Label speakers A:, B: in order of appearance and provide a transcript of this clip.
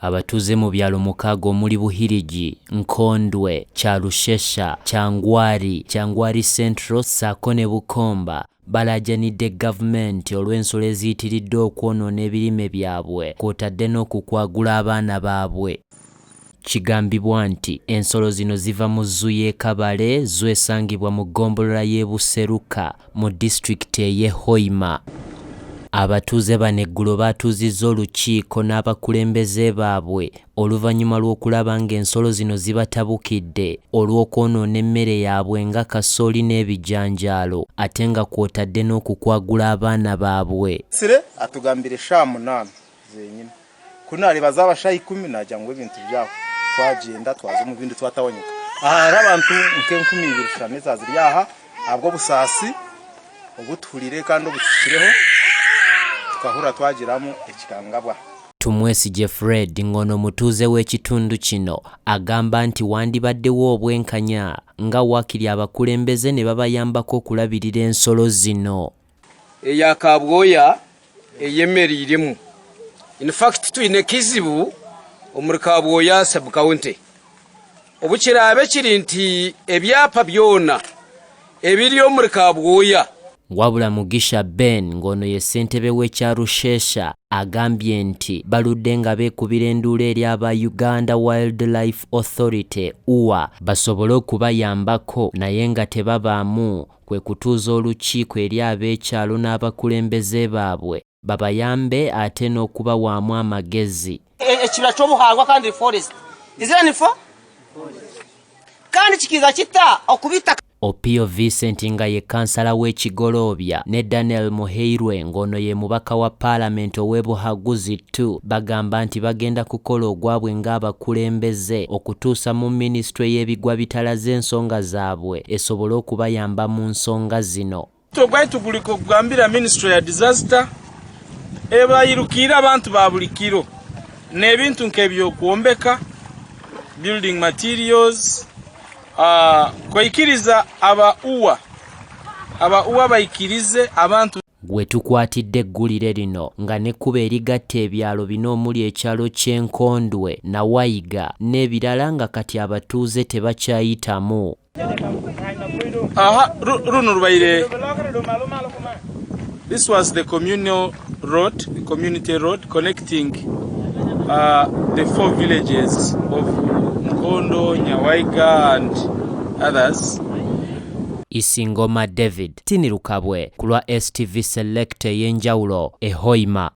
A: Abatuuze mu byalo mukaaga omuli Buhirigi, Nkondwe, Kyalushesha, Kyangwari Central ssaako ne Bukomba balaajanidde gavumenti olw'ensolo eziyitiridde okwonoona ebirime byabwe kw'otadde n'okukwagula abaana baabwe. Kigambibwa nti ensolo zino ziva mu zoo y'e Kabale, zoo esangibwa mu ggombolola y'e Buseruka mu disitulikiti ey'e Hoima. Abatuuze bano eggulo baatuuzizza olukiiko n'abakulembeze baabwe oluvannyuma lw'okulaba ng'ensolo zino zibatabukidde olw'okwonoona emmere yaabwe nga kasooli n'ebijanjaalo ate nga kw'otadde n'okukwagula abaana baabwe.
B: Sire atugambire sha 8 zenyine kuna libaza abashayi 10 najya ngo ibintu byabo twagenda twaza mu bindi twatawonyeka ara abantu nke 12 zaziri yaha abwo busasi obuturire kandi obukireho tukahura twagiramo ekikangabwa.
A: Tumwesige Fred ngono mutuuze w'ekitundu kino agamba nti wandibaddewo obwenkanya nga waakiri abakulembeze ne babayambako okulabirira ensolo zino.
C: Eyakabwoya ey'emmere irimu. In fact tuyine kizibu omuri Kabwoya sub county. Obukirabe kiri nti ebyapa byona ebiri omuri Kabwoya.
A: Wabula Mugisha Ben ngono ye ssentebe w'Ekyalushesha agambye nti baludde nga beekubira enduula eri aba Uganda Wildlife Authority UWA basobole okubayambako naye nga tebabaamu kwe kutuuza olukiiko eri ab'ekyalo n'abakulembeze baabwe babayambe ate n'okubawaamu amagezi.
D: Ekibira ky'obuhangwa kandi forest izira nifo kandi kikiza kita okubita.
A: Opio Vincent nga ye kansala w'Ekigolobya ne Daniel Muheirwe ngono ye mubaka wa Parliament ow'Ebuhaguzi 2 bagamba nti bagenda kukola ogwabwe ng'abakulembeze okutuusa mu ministry y'ebigwa bitalaze ensonga zaabwe esobole okubayamba mu nsonga zino.
E: Togwaitu guliko kugambira ministry ya disaster ebayirukira abantu ba buli kiro n'ebintu nk'ebyo kwombeka building materials kwaikiriza aba uwa baikirize abantu.
A: Gwe tukwatidde eggulire lino nga nekkuba erigatta ebyalo bino omuli ekyalo ky'Enkondwe na Wayiga n'ebirala nga kati abatuuze tebakyayitamu.
E: Runo rubaire. This was the community road connecting the 4 villages of Nkondo, Nyawaiga and others.
A: Isingoma David Tinirukabwe kulwa STV Select y'enjawulo e Hoima.